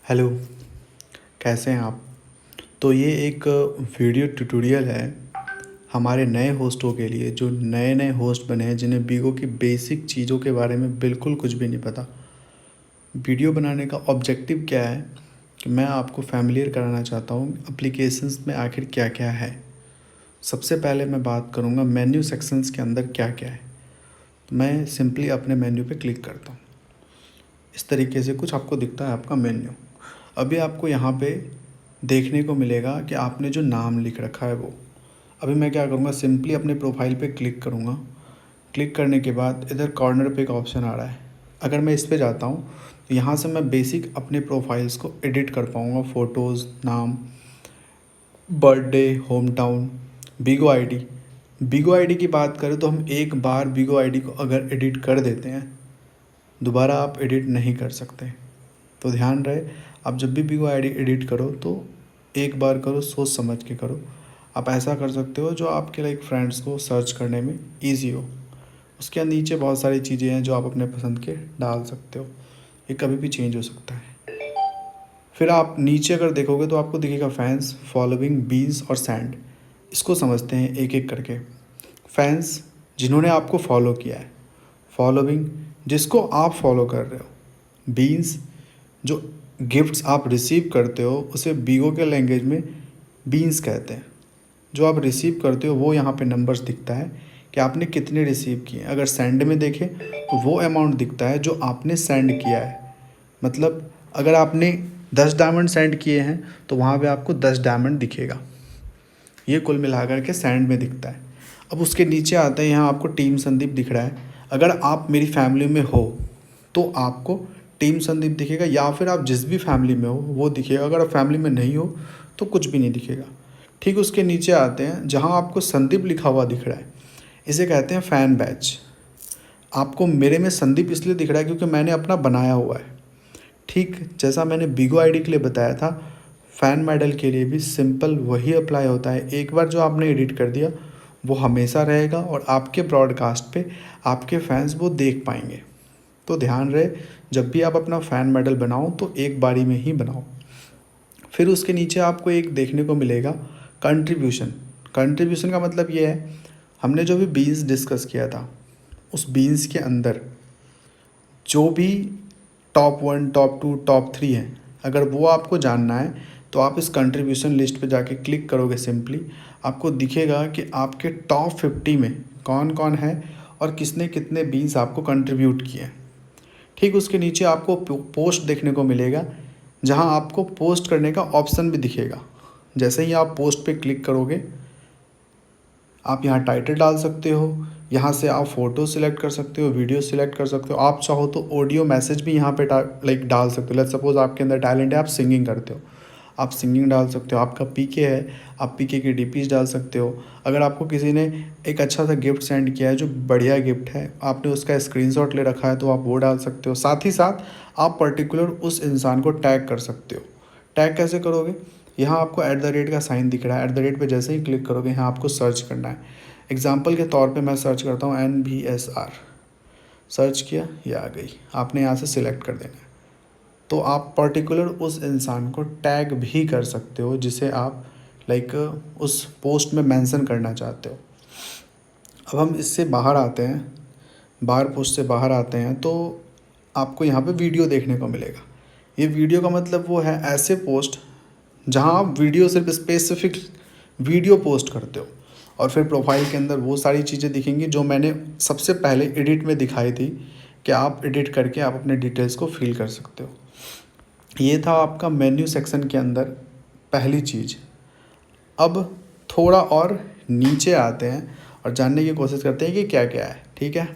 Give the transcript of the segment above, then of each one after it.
Hello, कैसे हैं आप? तो ये एक वीडियो ट्यूटोरियल है हमारे नए होस्टों के लिए, जो नए नए होस्ट बने हैं, जिन्हें बीगो की बेसिक चीज़ों के बारे में बिल्कुल कुछ भी नहीं पता। वीडियो बनाने का ऑब्जेक्टिव क्या है कि मैं आपको फैमिलियर कराना चाहता हूँ एप्लीकेशंस में आखिर क्या क्या है। सबसे पहले मैं बात करूँगा मेन्यू सेक्शंस के अंदर क्या क्या है। तो मैं सिंपली अपने मेन्यू पे क्लिक करता हूँ। इस तरीके से कुछ आपको दिखता है आपका मेन्यू। अभी आपको यहाँ पे देखने को मिलेगा कि आपने जो नाम लिख रखा है वो। अभी मैं क्या करूँगा, सिंपली अपने प्रोफाइल पे क्लिक करूँगा। क्लिक करने के बाद इधर कॉर्नर पे एक ऑप्शन आ रहा है। अगर मैं इस पे जाता हूँ तो यहाँ से मैं बेसिक अपने प्रोफाइल्स को एडिट कर पाऊँगा। फ़ोटोज़, नाम, बर्थडे, होम टाउन, बिगो आईडी। बिगो आईडी की बात करें तो हम एक बार बिगो आईडी को अगर एडिट कर देते हैं, दोबारा आप एडिट नहीं कर सकते। तो ध्यान रहे, आप जब भी बिगो आईडी एडिट करो तो एक बार करो, सोच समझ के करो। आप ऐसा कर सकते हो जो आपके लाइक फ्रेंड्स को सर्च करने में ईजी हो। उसके नीचे बहुत सारी चीज़ें हैं जो आप अपने पसंद के डाल सकते हो। ये कभी भी चेंज हो सकता है। फिर आप नीचे अगर देखोगे तो आपको दिखेगा फैंस, फॉलोइंग, बीन्स और सैंड। इसको समझते हैं एक एक करके। फैंस, जिन्होंने आपको फॉलो किया है। फॉलोइंग, जिसको आप फॉलो कर रहे हो। बीन्स, जो गिफ्ट्स आप रिसीव करते हो उसे बीगो के लैंग्वेज में बीन्स कहते हैं। जो आप रिसीव करते हो वो यहाँ पे नंबर्स दिखता है कि आपने कितने रिसीव किए। अगर सेंड में देखें तो वो अमाउंट दिखता है जो आपने सेंड किया है। मतलब अगर आपने 10 डायमंड सेंड किए हैं तो वहाँ पे आपको 10 डायमंड दिखेगा। ये कुल मिलाकर के सेंड में दिखता है। अब उसके नीचे आते हैं, यहाँ आपको टीम संदीप दिख रहा है। अगर आप मेरी फैमिली में हो तो आपको टीम संदीप दिखेगा, या फिर आप जिस भी फैमिली में हो वो दिखेगा। अगर आप फैमिली में नहीं हो तो कुछ भी नहीं दिखेगा। ठीक उसके नीचे आते हैं, जहाँ आपको संदीप लिखा हुआ दिख रहा है, इसे कहते हैं फ़ैन बैच। आपको मेरे में संदीप इसलिए दिख रहा है क्योंकि मैंने अपना बनाया हुआ है। ठीक जैसा मैंने बिगो आईडी के लिए बताया था, फ़ैन मेडल के लिए भी सिंपल वही अप्लाई होता है। एक बार जो आपने एडिट कर दिया वो हमेशा रहेगा और आपके ब्रॉडकास्ट पे आपके फैंस वो देख पाएंगे। तो ध्यान रहे, जब भी आप अपना फ़ैन मेडल बनाओ तो एक बारी में ही बनाओ। फिर उसके नीचे आपको एक देखने को मिलेगा कंट्रीब्यूशन। कंट्रीब्यूशन का मतलब ये है, हमने जो भी बीन्स डिस्कस किया था उस बीन्स के अंदर जो भी टॉप 1, टॉप 2, टॉप 3 हैं, अगर वो आपको जानना है तो आप इस कंट्रीब्यूशन लिस्ट पे जाके क्लिक करोगे। सिंपली आपको दिखेगा कि आपके टॉप 50 में कौन कौन है और किसने कितने बीन्स आपको कंट्रीब्यूट किए। ठीक उसके नीचे आपको पोस्ट देखने को मिलेगा, जहां आपको पोस्ट करने का ऑप्शन भी दिखेगा। जैसे ही आप पोस्ट पे क्लिक करोगे, आप यहाँ टाइटल डाल सकते हो, यहाँ से आप फ़ोटो सिलेक्ट कर सकते हो, वीडियो सिलेक्ट कर सकते हो। आप चाहो तो ऑडियो मैसेज भी यहाँ पे डाल सकते हो। लेट्स सपोज आपके अंदर टैलेंट है, आप सिंगिंग करते हो, आप सिंगिंग डाल सकते हो। आपका पीके है, आप पीके की डीपीज डाल सकते हो। अगर आपको किसी ने एक अच्छा सा गिफ्ट सेंड किया है जो बढ़िया गिफ्ट है, आपने उसका स्क्रीनशॉट ले रखा है, तो आप वो डाल सकते हो। साथ ही साथ आप पर्टिकुलर उस इंसान को टैग कर सकते हो। टैग कैसे करोगे, यहाँ आपको ऐट द रेट का साइन दिख रहा है। ऐट द रेट पे जैसे ही क्लिक करोगे, यहाँ आपको सर्च करना है। एग्जाम्पल के तौर पे मैं सर्च करता हूँ NVSR। सर्च किया, ये आ गई। आपने यहाँ से सिलेक्ट कर देना है। तो आप पर्टिकुलर उस इंसान को टैग भी कर सकते हो जिसे आप लाइक उस पोस्ट में मेंशन करना चाहते हो। अब हम इससे बाहर आते हैं, बाहर पोस्ट से बाहर आते हैं तो आपको यहाँ पे वीडियो देखने को मिलेगा। ये वीडियो का मतलब वो है ऐसे पोस्ट जहाँ आप वीडियो, सिर्फ स्पेसिफिक वीडियो पोस्ट करते हो। और फिर प्रोफाइल के अंदर वो सारी चीज़ें दिखेंगी जो मैंने सबसे पहले एडिट में दिखाई थी कि आप एडिट करके आप अपने डिटेल्स को फिल कर सकते हो। ये था आपका मेन्यू सेक्शन के अंदर पहली चीज़। अब थोड़ा और नीचे आते हैं और जानने की कोशिश करते हैं कि क्या क्या है। ठीक है,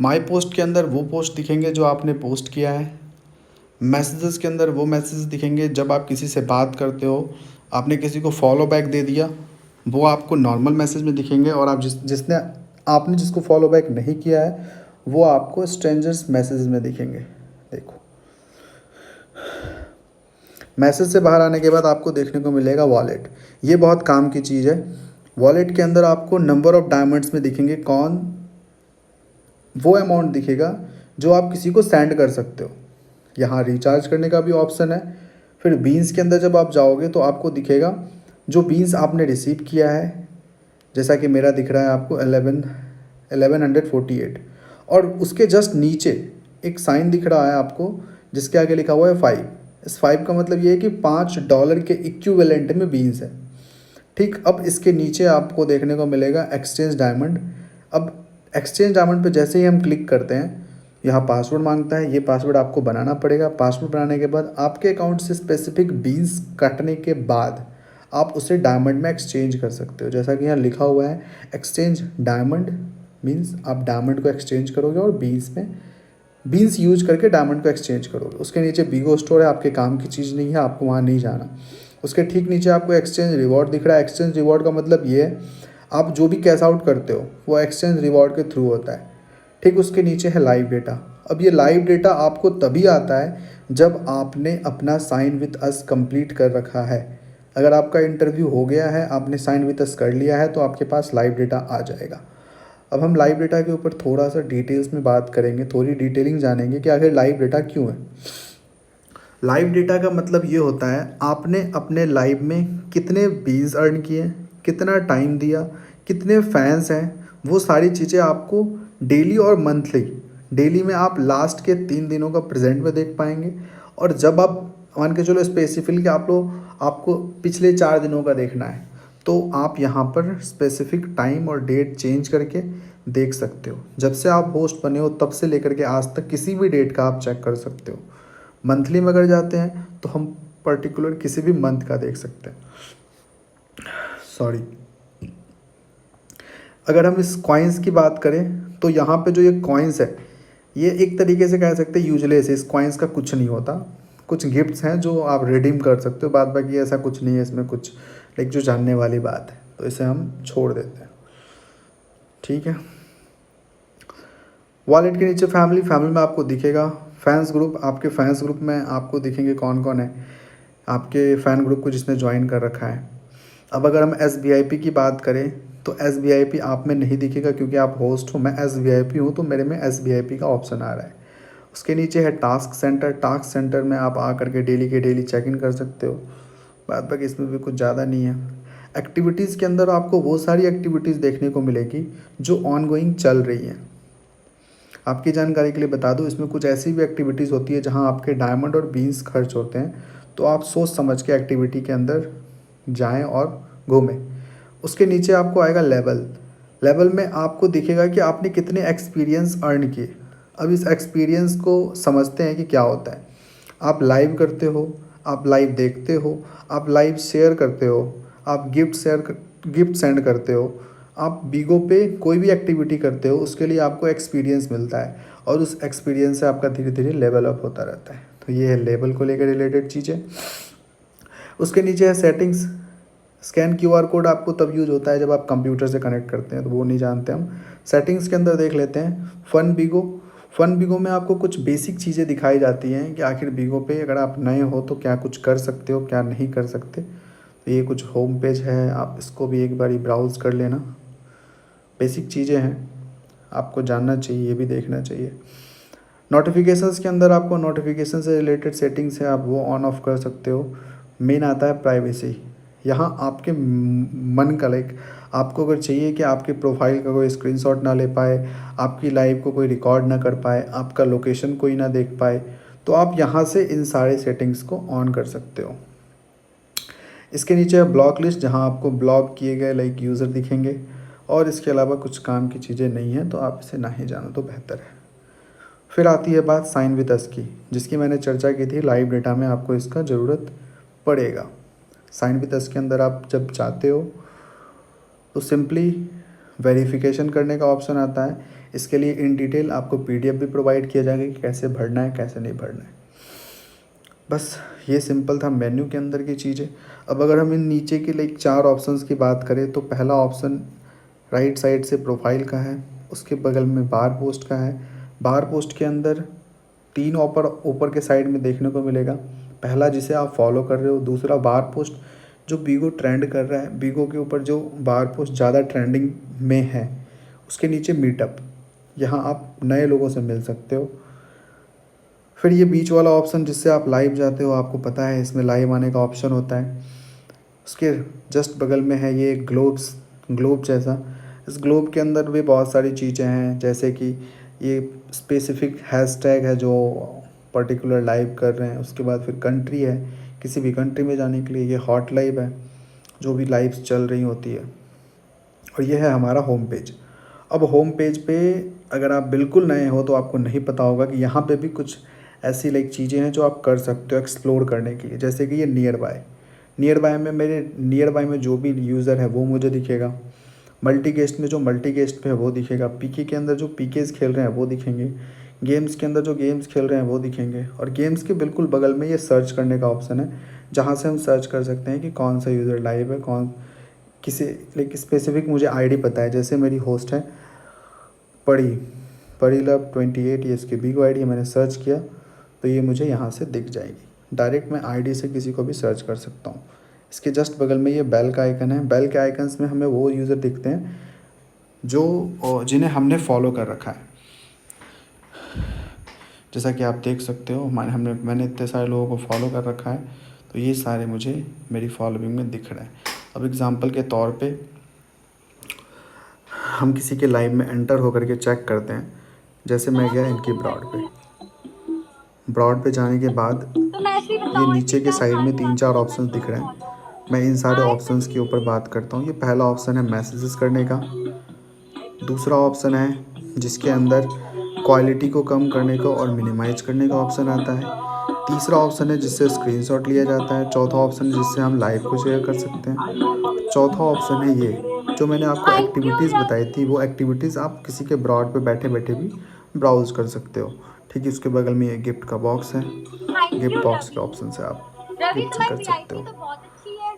माई पोस्ट के अंदर वो पोस्ट दिखेंगे जो आपने पोस्ट किया है। मैसेजेस के अंदर वो मैसेज दिखेंगे जब आप किसी से बात करते हो, आपने किसी को फॉलो बैक दे दिया, वो आपको नॉर्मल मैसेज में दिखेंगे। और आप जिसने आपने जिसको फॉलो बैक नहीं किया है वो आपको स्ट्रेंजर्स मैसेज में दिखेंगे। देखो, मैसेज से बाहर आने के बाद आपको देखने को मिलेगा वॉलेट। ये बहुत काम की चीज़ है। वॉलेट के अंदर आपको नंबर ऑफ़ डायमंड्स में दिखेंगे, कौन वो अमाउंट दिखेगा जो आप किसी को सेंड कर सकते हो। यहाँ रिचार्ज करने का भी ऑप्शन है। फिर बीन्स के अंदर जब आप जाओगे तो आपको दिखेगा जो बीन्स आपने रिसीव किया है, जैसा कि मेरा दिख रहा है आपको 1148, और उसके जस्ट नीचे एक साइन दिख रहा है आपको जिसके आगे लिखा हुआ है 5। इस 5 का मतलब ये है कि $5 के इक्विवेलेंट में बीन्स है। ठीक, अब इसके नीचे आपको देखने को मिलेगा एक्सचेंज डायमंड। अब एक्सचेंज डायमंड पे जैसे ही हम क्लिक करते हैं, यहाँ पासवर्ड मांगता है। ये पासवर्ड आपको बनाना पड़ेगा। पासवर्ड बनाने के बाद आपके अकाउंट से स्पेसिफिक बीन्स कटने के बाद आप उसे डायमंड में एक्सचेंज कर सकते हो। जैसा कि यहाँ लिखा हुआ है एक्सचेंज डायमंड, मीन्स आप डायमंड को एक्सचेंज करोगे और बीन्स यूज करके डायमंड को एक्सचेंज करोगे। उसके नीचे बीगो स्टोर है, आपके काम की चीज़ नहीं है, आपको वहाँ नहीं जाना। उसके ठीक नीचे आपको एक्सचेंज रिवॉर्ड दिख रहा है। एक्सचेंज रिवॉर्ड का मतलब ये है आप जो भी कैश आउट करते हो वो एक्सचेंज रिवॉर्ड के थ्रू होता है। ठीक, उसके नीचे है लाइव डेटा। अब ये लाइव डेटा आपको तभी आता है जब आपने अपना साइन विथ अस कंप्लीट कर रखा है। अगर आपका इंटरव्यू हो गया है, आपने साइन विथ अस कर लिया है, तो आपके पास लाइव डेटा आ जाएगा। अब हम लाइव डेटा के ऊपर थोड़ा सा डिटेल्स में बात करेंगे, थोड़ी डिटेलिंग जानेंगे कि आखिर लाइव डेटा क्यों है। लाइव डेटा का मतलब ये होता है आपने अपने लाइव में कितने व्यूज़ अर्न किए, कितना टाइम दिया, कितने फैंस हैं, वो सारी चीज़ें आपको डेली और मंथली, डेली में आप लास्ट के 3 दिनों का प्रेजेंट में देख पाएंगे, और जब आप मान के चलो स्पेसिफिकली आपको पिछले 4 दिनों का देखना है तो आप यहाँ पर स्पेसिफिक टाइम और डेट चेंज करके देख सकते हो। जब से आप होस्ट बने हो तब से लेकर के आज तक किसी भी डेट का आप चेक कर सकते हो। मंथली में अगर जाते हैं तो हम पर्टिकुलर किसी भी मंथ का देख सकते हैं। सॉरी, अगर हम इस कॉइन्स की बात करें तो यहाँ पे जो ये कॉइन्स है ये एक तरीके से कह सकते हैं यूजलेस है। इस कॉइन्स का कुछ नहीं होता, कुछ गिफ्ट्स हैं जो आप रिडीम कर सकते हो, बाद बाकी ऐसा कुछ नहीं है इसमें कुछ लाइक जो जानने वाली बात है, तो इसे हम छोड़ देते हैं। ठीक है, वॉलेट के नीचे फैमिली में आपको दिखेगा फैंस ग्रुप। आपके फैंस ग्रुप में आपको दिखेंगे कौन कौन है आपके फ़ैन ग्रुप को जिसने ज्वाइन कर रखा है। अब अगर हम SVIP की बात करें तो SVIP आप में नहीं दिखेगा क्योंकि आप होस्ट हो, मैं SVIP हूँ तो मेरे में SVIP का ऑप्शन आ रहा है। उसके नीचे है टास्क सेंटर। टास्क सेंटर में आप आ करके डेली के डेली चेक इन कर सकते हो, बाद बाकी इसमें भी कुछ ज़्यादा नहीं है। एक्टिविटीज़ के अंदर आपको वो सारी एक्टिविटीज़ देखने को मिलेगी जो ऑन गोइंग चल रही हैं। आपकी जानकारी के लिए बता दूं, इसमें कुछ ऐसी भी एक्टिविटीज़ होती है जहां आपके डायमंड और बीन्स खर्च होते हैं, तो आप सोच समझ के एक्टिविटी के अंदर जाएं और घूमें। उसके नीचे आपको आएगा लेवल में आपको दिखेगा कि आपने कितने एक्सपीरियंस अर्न किए। अब इस एक्सपीरियंस को समझते हैं कि क्या होता है। आप लाइव करते हो, आप लाइव देखते हो, आप लाइव शेयर करते हो, आप गिफ्ट सेंड करते हो, आप बीगो पे कोई भी एक्टिविटी करते हो, उसके लिए आपको एक्सपीरियंस मिलता है और उस एक्सपीरियंस से आपका धीरे धीरे लेवल अप होता रहता है। तो ये है लेवल को लेकर रिलेटेड चीज़ें। उसके नीचे है सेटिंग्स। स्कैन QR कोड आपको तब यूज होता है जब आप कंप्यूटर से कनेक्ट करते हैं, तो वो नहीं जानते हम। सेटिंग्स के अंदर देख लेते हैं फन बीगो में आपको कुछ बेसिक चीज़ें दिखाई जाती हैं कि आखिर बीगो पे अगर आप नए हो तो क्या कुछ कर सकते हो, क्या नहीं कर सकते। तो ये कुछ होम पेज है, आप इसको भी एक बारी ब्राउज़ कर लेना। बेसिक चीज़ें हैं, आपको जानना चाहिए, ये भी देखना चाहिए। नोटिफिकेशंस के अंदर आपको नोटिफिकेशन से रिलेटेड सेटिंग्स है, आप वो ऑन ऑफ कर सकते हो। मेन आता है प्राइवेसी। यहाँ आपके मन का लाइक आपको अगर चाहिए कि आपके प्रोफाइल का कोई स्क्रीनशॉट ना ले पाए, आपकी लाइव को कोई रिकॉर्ड ना कर पाए, आपका लोकेशन कोई ना देख पाए, तो आप यहाँ से इन सारे सेटिंग्स को ऑन कर सकते हो। इसके नीचे है ब्लॉक लिस्ट, जहाँ आपको ब्लॉक किए गए लाइक यूज़र दिखेंगे, और इसके अलावा कुछ काम की चीज़ें नहीं हैं, तो आप इसे ना ही जानो तो बेहतर है। फिर आती है बात साइन विद अस की, जिसकी मैंने चर्चा की थी। लाइव डेटा में आपको इसका ज़रूरत पड़ेगा। साइन विद अस के अंदर आप जब चाहते हो तो सिंपली वेरिफिकेशन करने का ऑप्शन आता है। इसके लिए इन डिटेल आपको PDF भी प्रोवाइड किया जाएगा कि कैसे भरना है, कैसे नहीं भरना है। बस ये सिंपल था मेन्यू के अंदर की चीज़ें। अब अगर हम इन नीचे के लाइक 4 ऑप्शंस की बात करें तो पहला ऑप्शन राइट साइड से प्रोफाइल का है, उसके बगल में बार पोस्ट का है। बार पोस्ट के अंदर 3 ऊपर के साइड में देखने को मिलेगा। पहला जिसे आप फॉलो कर रहे हो, दूसरा बार पोस्ट जो बीगो ट्रेंड कर रहा है, बीगो के ऊपर जो बार पोस्ट ज़्यादा ट्रेंडिंग में है, उसके नीचे मीटअप, यहाँ आप नए लोगों से मिल सकते हो। फिर ये बीच वाला ऑप्शन जिससे आप लाइव जाते हो, आपको पता है इसमें लाइव आने का ऑप्शन होता है। उसके जस्ट बगल में है ये ग्लोब जैसा। इस ग्लोब के अंदर भी बहुत सारी चीज़ें हैं, जैसे कि ये स्पेसिफिक हैशटैग है जो पर्टिकुलर लाइव कर रहे हैं। उसके बाद फिर कंट्री है, किसी भी कंट्री में जाने के लिए। ये हॉट लाइव है, जो भी लाइव्स चल रही होती है। और ये है हमारा होम पेज। अब होम पेज पे अगर आप बिल्कुल नए हो तो आपको नहीं पता होगा कि यहाँ पे भी कुछ ऐसी चीज़ें हैं जो आप कर सकते हो एक्सप्लोर करने के लिए। जैसे कि ये नियर बाय में जो भी यूज़र है वो मुझे दिखेगा। मल्टी गेस्ट में जो मल्टी गेस्ट पे है वो दिखेगा। पीके के अंदर जो पीकेज खेल रहे हैं वो दिखेंगे। गेम्स के अंदर जो गेम्स खेल रहे हैं वो दिखेंगे। और गेम्स के बिल्कुल बगल में ये सर्च करने का ऑप्शन है, जहाँ से हम सर्च कर सकते हैं कि कौन सा यूज़र लाइव है, कौन किसी स्पेसिफिक मुझे आईडी पता है। जैसे मेरी होस्ट है पड़ी लव 28, ये इसकी बिगो आईडी है। मैंने सर्च किया तो ये मुझे यहाँ से दिख जाएगी। डायरेक्ट मैं आईडी से किसी को भी सर्च कर सकता हूँ। इसके जस्ट बगल में ये बेल का आइकन है। बेल के आइकन्स में हमें वो यूज़र दिखते हैं जिन्हें हमने फॉलो कर रखा है। जैसा कि आप देख सकते हो मैंने इतने सारे लोगों को फॉलो कर रखा है, तो ये सारे मुझे मेरी फॉलोइंग में दिख रहे हैं। अब एग्ज़ाम्पल के तौर पे हम किसी के लाइव में एंटर होकर के चेक करते हैं। जैसे मैं गया इनकी ब्रॉड पे जाने के बाद ये नीचे के साइड में 3-4 ऑप्शंस दिख रहे हैं। मैं इन सारे ऑप्शंस के ऊपर बात करता हूँ। ये पहला ऑप्शन है मैसेजेस करने का। दूसरा ऑप्शन है जिसके अंदर क्वालिटी को कम करने का और मिनिमाइज करने का ऑप्शन आता है। तीसरा ऑप्शन है जिससे स्क्रीनशॉट लिया जाता है। चौथा ऑप्शन है जिससे हम लाइव को शेयर कर सकते हैं। चौथा ऑप्शन है ये जो मैंने आपको एक्टिविटीज़ बताई थी, वो एक्टिविटीज़ आप किसी के ब्रॉड पे बैठे बैठे भी ब्राउज़ कर सकते हो। ठीक है, उसके बगल में ये गिफ्ट का बॉक्स है। गिफ्ट बॉक्स के ऑप्शन से आप गिफ्ट कर सकते हो।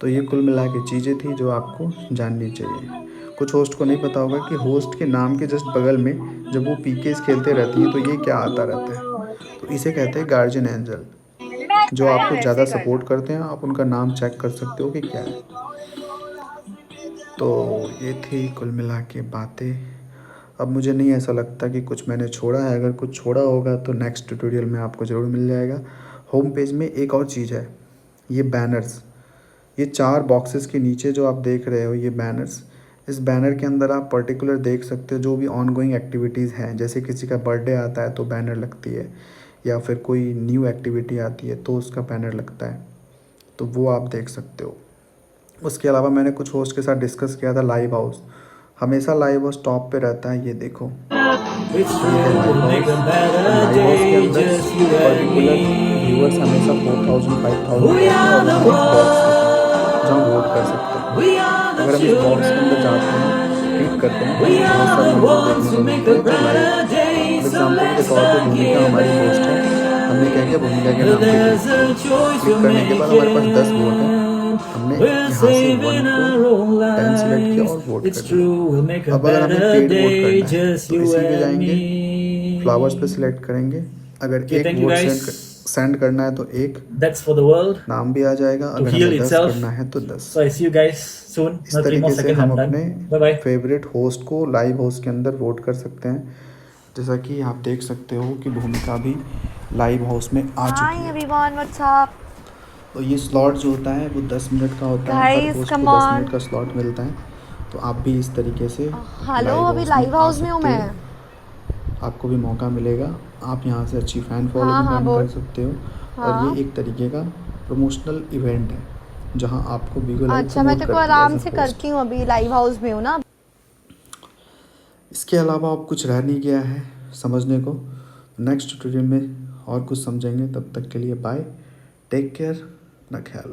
तो ये कुल मिला के चीज़ें थी जो आपको जाननी चाहिए। कुछ होस्ट को नहीं पता होगा कि होस्ट के नाम के जस्ट बगल में जब वो पीकेस खेलते रहती हैं तो ये क्या आता रहता है, तो इसे कहते हैं गार्जियन एंजल। जो आपको ज़्यादा सपोर्ट करते हैं, आप उनका नाम चेक कर सकते हो कि क्या है। तो ये थी कुल मिला के बातें। अब मुझे नहीं ऐसा लगता कि कुछ मैंने छोड़ा है। अगर कुछ छोड़ा होगा तो नेक्स्ट ट्यूटोरियल में आपको ज़रूर मिल जाएगा। होम पेज में एक और चीज़ है, ये बैनर्स। ये 4 बॉक्सेस के नीचे जो आप देख रहे हो ये बैनर्स, इस बैनर के अंदर आप पर्टिकुलर देख सकते हो जो भी ऑनगोइंग एक्टिविटीज़ हैं। जैसे किसी का बर्थडे आता है तो बैनर लगती है, या फिर कोई न्यू एक्टिविटी आती है तो उसका बैनर लगता है, तो वो आप देख सकते हो। उसके अलावा मैंने कुछ होस्ट के साथ डिस्कस किया था लाइव हाउस। हमेशा लाइव हाउस टॉप पे रहता है। ये देखो, ये है लाइव हाउस। लाइव हाउस के अंदर पर्टिकुलर व्यूअर्स हमेशा 4000 5000 जहाँ वोट कर सकते हैं। अगर हम इस बॉक्स के अंदर जाते हैं, क्लिक करते हैं, बहुत सारे नंबर देखने को मिलते हैं। लाइव एग्जाम्पल के तौर पे भूमिका हमारी होस्ट है। हमने क्या किया, भूमिका के नाम पे क्लिक करने के बाद हमारे पास 10 वोट है। हमने यहाँ से 1 को 10 सिलेक्ट किया और वोट कर दिया। अब अगर हमें पेड वोट करना है तो इसी पे जाएंगे, फ्लावर्स पे सिलेक्ट करेंगे। अगर एक वोट सेंड करना है तो एक नाम भी आ जाएगा। अगर हमें 10 करना है तो 10। इस तरीके से हम अपने फेवरेट होस्ट को लाइव होस्ट के अंदर वोट कर सकते हैं। जैसा कि आप देख सकते हो कि भूमिका भी लाइव हाउस में आ चुकी है। तो ये स्लॉट जो होता है वो 10 मिनट का होता है। हर होस्ट को 10 मिनट का स्लॉट मिलता है। तो आप भी इस तरीके से अभी लाइव हाउस में हूँ मैं। आपको भी मौका मिलेगा। आप यहाँ से अच्छी फ़ैन फॉलोइंग अर्न कर सकते हो। और ये एक तरीके का प्रमोशनल इवेंट है जहाँ आपको बिगो लाइव अच्छा, मैं तेरे को आराम से करती हूँ, अभी लाइव हाउस में हूँ ना। इसके अलावा अब कुछ रह नहीं गया है समझने को। नेक्स्ट ट्यूटोरियल में और कुछ समझेंगे। तब तक के लिए बाय, टेक केयर, अपना ख्याल।